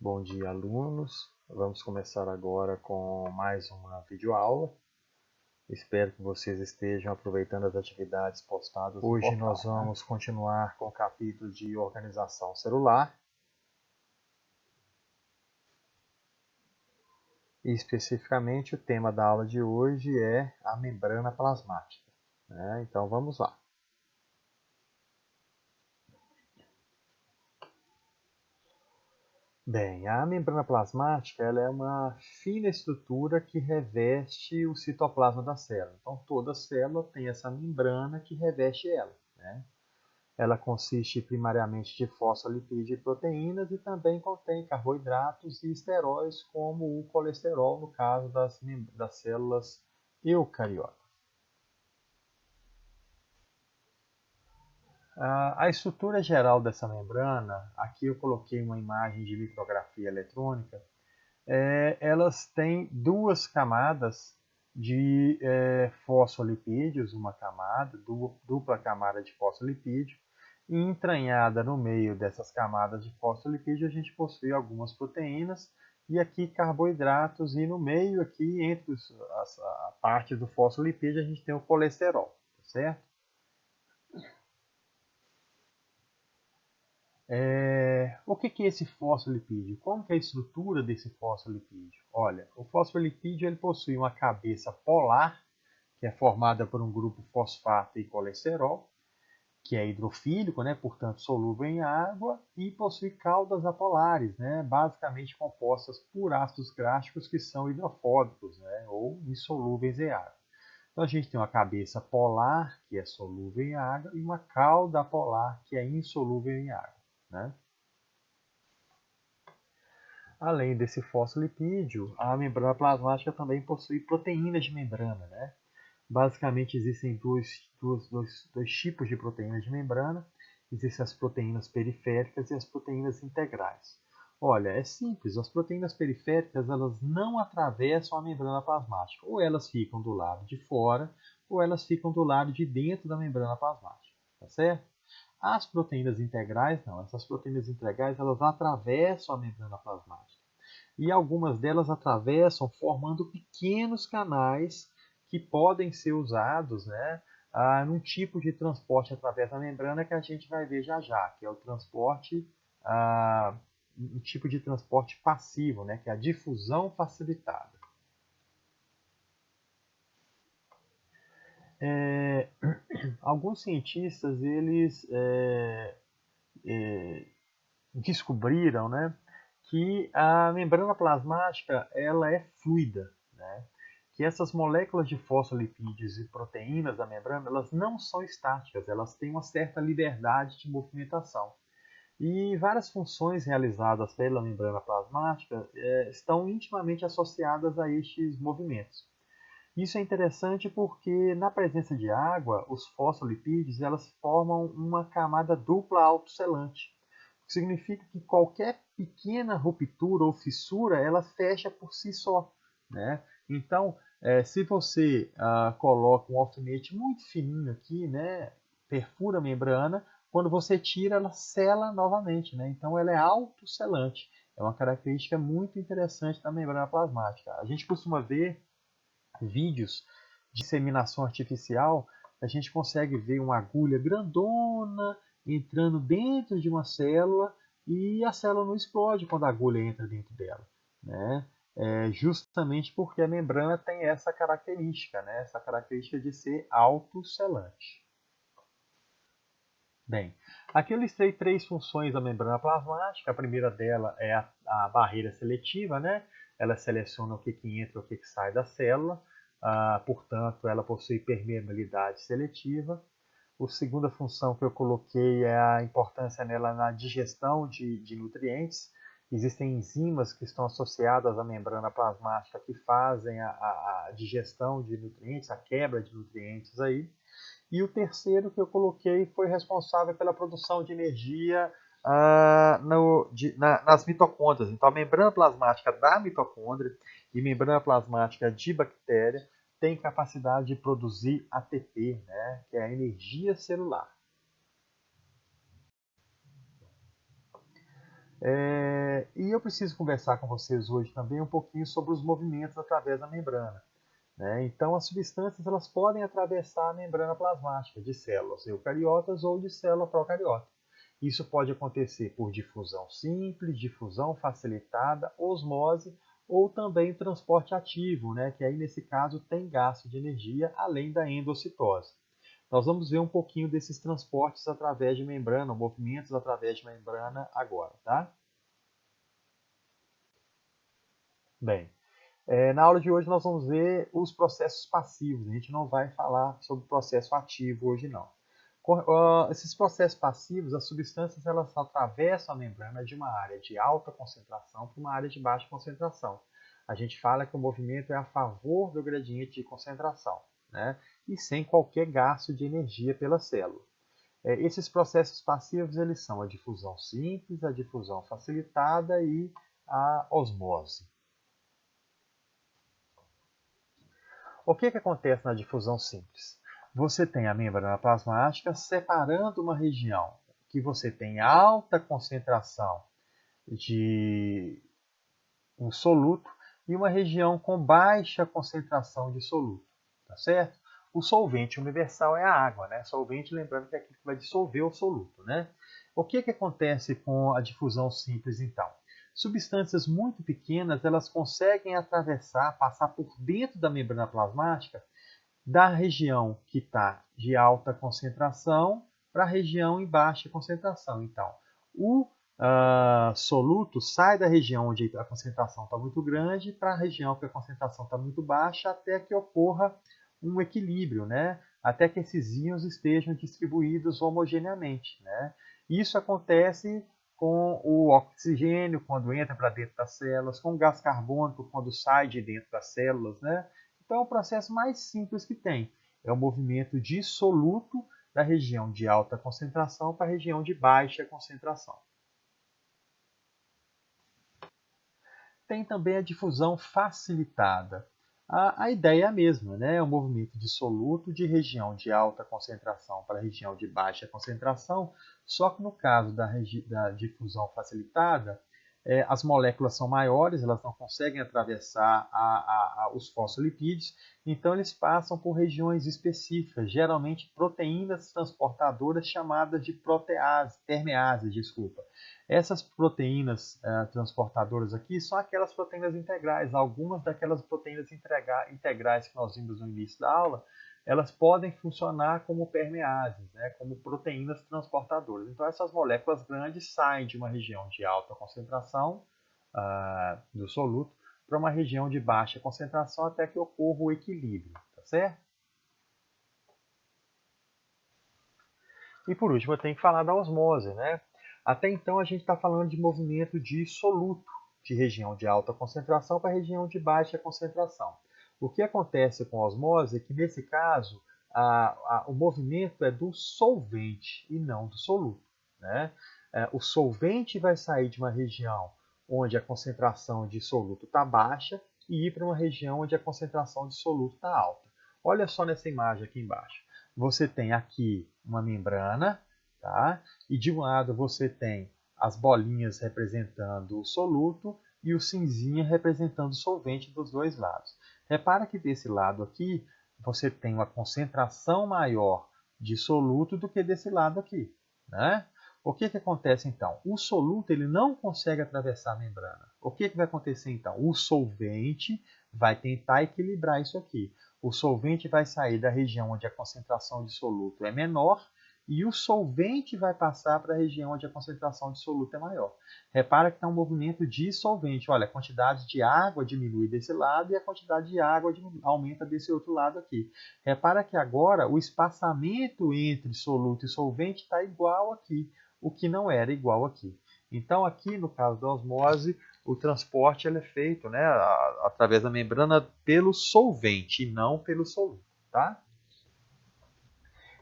Bom dia, alunos. Vamos começar agora com mais uma videoaula. Espero que vocês estejam aproveitando as atividades postadas no portal. Hoje nós vamos continuar com o capítulo de organização celular. E especificamente o tema da aula de hoje é a membrana plasmática, né? Então vamos lá. Bem, a membrana plasmática ela é uma fina estrutura que reveste o citoplasma da célula. Então, toda célula tem essa membrana que reveste ela, né? Ela consiste primariamente de fosfolipídio e proteínas e também contém carboidratos e esteróis, como o colesterol, no caso das células eucariotas. A estrutura geral dessa membrana, aqui eu coloquei uma imagem de micrografia eletrônica. Elas têm duas camadas de fosfolipídios, uma camada, dupla camada de fosfolipídio, e entranhada no meio dessas camadas de fosfolipídio a gente possui algumas proteínas e aqui carboidratos, e no meio aqui, entre a parte do fosfolipídio, a gente tem o colesterol, certo? O que é esse fosfolipídio? Como que é a estrutura desse fosfolipídio? Olha, o fosfolipídio ele possui uma cabeça polar, que é formada por um grupo fosfato e colesterol, que é hidrofílico, né, portanto solúvel em água, e possui caudas apolares, né, basicamente compostas por ácidos gráficos que são hidrofóbicos, né, ou insolúveis em água. Então a gente tem uma cabeça polar, que é solúvel em água, e uma cauda polar, que é insolúvel em água, né? Além desse fosfolipídio, a membrana plasmática também possui proteínas de membrana, né? Basicamente existem dois tipos de proteínas de membrana. Existem as proteínas periféricas e as proteínas integrais. Olha, é simples, as proteínas periféricas elas não atravessam a membrana plasmática. Ou elas ficam do lado de fora, ou elas ficam do lado de dentro da membrana plasmática, tá certo? As proteínas integrais não, essas proteínas integrais elas atravessam a membrana plasmática. E algumas delas atravessam formando pequenos canais que podem ser usados, né, num tipo de transporte através da membrana que a gente vai ver já já, que é o transporte, um tipo de transporte passivo, né, que é a difusão facilitada. Alguns cientistas eles descobriram, né, que a membrana plasmática ela é fluida, né? Que essas moléculas de fosfolipídios e proteínas da membrana elas não são estáticas, elas têm uma certa liberdade de movimentação. E várias funções realizadas pela membrana plasmática estão intimamente associadas a estes movimentos. Isso é interessante porque na presença de água, os fosfolipídios elas formam uma camada dupla autocelante, o que significa que qualquer pequena ruptura ou fissura ela fecha por si só, né? Então, se você coloca um alfinete muito fininho aqui, né, perfura a membrana, quando você tira ela sela novamente, né? Então ela é autocelante. É uma característica muito interessante da membrana plasmática. A gente costuma ver vídeos de inseminação artificial, a gente consegue ver uma agulha grandona entrando dentro de uma célula e a célula não explode quando a agulha entra dentro dela, né? Justamente porque a membrana tem essa característica, né? Essa característica de ser autocelante. Bem, aqui eu listei três funções da membrana plasmática. A primeira dela é a barreira seletiva, né? Ela seleciona o que entra e o que sai da célula. Portanto, ela possui permeabilidade seletiva. A segunda função que eu coloquei é a importância nela na digestão de nutrientes. Existem enzimas que estão associadas à membrana plasmática que fazem a digestão de nutrientes, a quebra de nutrientes aí. E o terceiro que eu coloquei foi responsável pela produção de energia nas mitocôndrias. Então, a membrana plasmática da mitocôndria e membrana plasmática de bactéria tem capacidade de produzir ATP, né, que é a energia celular. E eu preciso conversar com vocês hoje também um pouquinho sobre os movimentos através da membrana, né? Então, as substâncias elas podem atravessar a membrana plasmática de células eucariotas ou de célula procariota. Isso pode acontecer por difusão simples, difusão facilitada, osmose ou também transporte ativo, né? Que aí nesse caso tem gasto de energia além da endocitose. Nós vamos ver um pouquinho desses transportes através de membrana, movimentos através de membrana agora, tá? Bem, na aula de hoje nós vamos ver os processos passivos. A gente não vai falar sobre o processo ativo hoje não. Esses processos passivos, as substâncias elas atravessam a membrana de uma área de alta concentração para uma área de baixa concentração. A gente fala que o movimento é a favor do gradiente de concentração, né? E sem qualquer gasto de energia pela célula. Esses processos passivos eles são a difusão simples, a difusão facilitada e a osmose. O que acontece na difusão simples? Você tem a membrana plasmática separando uma região que você tem alta concentração de um soluto e uma região com baixa concentração de soluto, tá certo? O solvente universal é a água, né? Solvente, lembrando que é aquilo que vai dissolver o soluto, né? O que acontece com a difusão simples, então? Substâncias muito pequenas, elas conseguem atravessar, passar por dentro da membrana plasmática da região que está de alta concentração para a região em baixa concentração. Então, o soluto sai da região onde a concentração está muito grande para a região que a concentração está muito baixa até que ocorra um equilíbrio, né? Até que esses íons estejam distribuídos homogeneamente, né? Isso acontece com o oxigênio quando entra para dentro das células, com o gás carbônico quando sai de dentro das células, né? Então, é o processo mais simples que tem. É o movimento dissoluto da região de alta concentração para a região de baixa concentração. Tem também a difusão facilitada. A ideia é a mesma, né? É um movimento dissoluto de região de alta concentração para a região de baixa concentração, só que no caso da difusão facilitada, as moléculas são maiores, elas não conseguem atravessar os fosfolipídios, então eles passam por regiões específicas, geralmente proteínas transportadoras chamadas de permeases, desculpa. Essas proteínas transportadoras aqui são aquelas proteínas integrais. Algumas daquelas proteínas integrais que nós vimos no início da aula, elas podem funcionar como permeases, né, como proteínas transportadoras. Então, essas moléculas grandes saem de uma região de alta concentração do soluto para uma região de baixa concentração até que ocorra o equilíbrio, tá certo? E por último, eu tenho que falar da osmose, né? Até então, a gente está falando de movimento de soluto, de região de alta concentração para região de baixa concentração. O que acontece com a osmose é que, nesse caso, o movimento é do solvente e não do soluto, né? O solvente vai sair de uma região onde a concentração de soluto está baixa e ir para uma região onde a concentração de soluto está alta. Olha só nessa imagem aqui embaixo. Você tem aqui uma membrana, tá? E de um lado você tem as bolinhas representando o soluto e o cinzinha representando o solvente dos dois lados. Repara que desse lado aqui você tem uma concentração maior de soluto do que desse lado aqui, né? O que acontece então? O soluto ele não consegue atravessar a membrana. O que vai acontecer então? O solvente vai tentar equilibrar isso aqui. O solvente vai sair da região onde a concentração de soluto é menor e o solvente vai passar para a região onde a concentração de soluto é maior. Repara que está um movimento dissolvente. Olha, a quantidade de água diminui desse lado e a quantidade de água aumenta desse outro lado aqui. Repara que agora o espaçamento entre soluto e solvente está igual aqui, o que não era igual aqui. Então, aqui no caso da osmose, o transporte ele é feito, né, através da membrana pelo solvente e não pelo soluto, tá?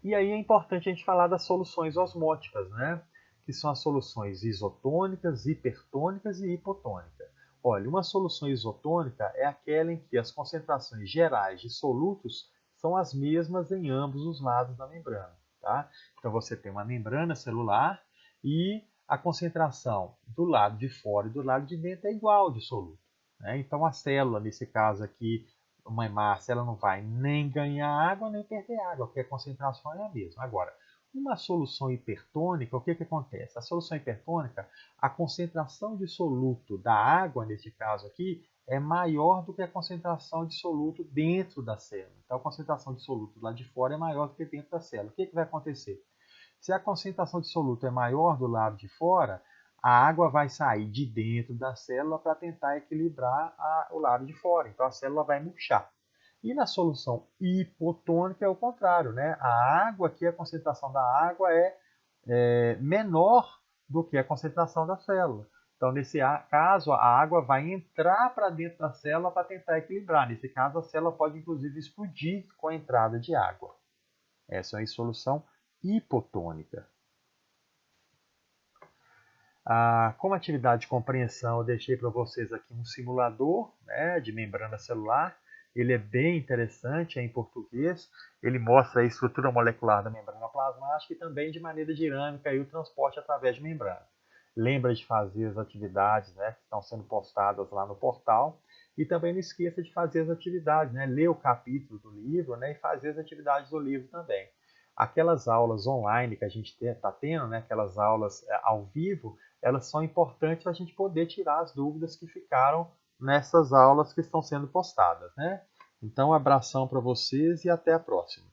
E aí é importante a gente falar das soluções osmóticas, né? Que são as soluções isotônicas, hipertônicas e hipotônicas. Olha, uma solução isotônica é aquela em que as concentrações gerais de solutos são as mesmas em ambos os lados da membrana, tá? Então você tem uma membrana celular e a concentração do lado de fora e do lado de dentro é igual de soluto, né? Então a célula, nesse caso aqui, uma hemácia, ela não vai nem ganhar água nem perder água, porque a concentração é a mesma. Agora, uma solução hipertônica, o que acontece? A solução hipertônica, a concentração de soluto da água, nesse caso aqui, é maior do que a concentração de soluto dentro da célula. Então, a concentração de soluto lá de fora é maior do que dentro da célula. O que vai acontecer? Se a concentração de soluto é maior do lado de fora, a água vai sair de dentro da célula para tentar equilibrar o lado de fora. Então, a célula vai murchar. E na solução hipotônica é o contrário, né? A água aqui, a concentração da água é menor do que a concentração da célula. Então, nesse caso, a água vai entrar para dentro da célula para tentar equilibrar. Nesse caso, a célula pode, inclusive, explodir com a entrada de água. Essa é a solução hipotônica. Como atividade de compreensão, eu deixei para vocês aqui um simulador, né, de membrana celular. Ele é bem interessante, é em português. Ele mostra a estrutura molecular da membrana plasmática e também de maneira dinâmica o transporte através de membrana. Lembra de fazer as atividades, né, que estão sendo postadas lá no portal. E também não esqueça de fazer as atividades, né, ler o capítulo do livro, né, e fazer as atividades do livro também. Aquelas aulas online que a gente está tendo, né, aquelas aulas ao vivo, elas são importantes para a gente poder tirar as dúvidas que ficaram nessas aulas que estão sendo postadas, né? Então, um abração para vocês e até a próxima.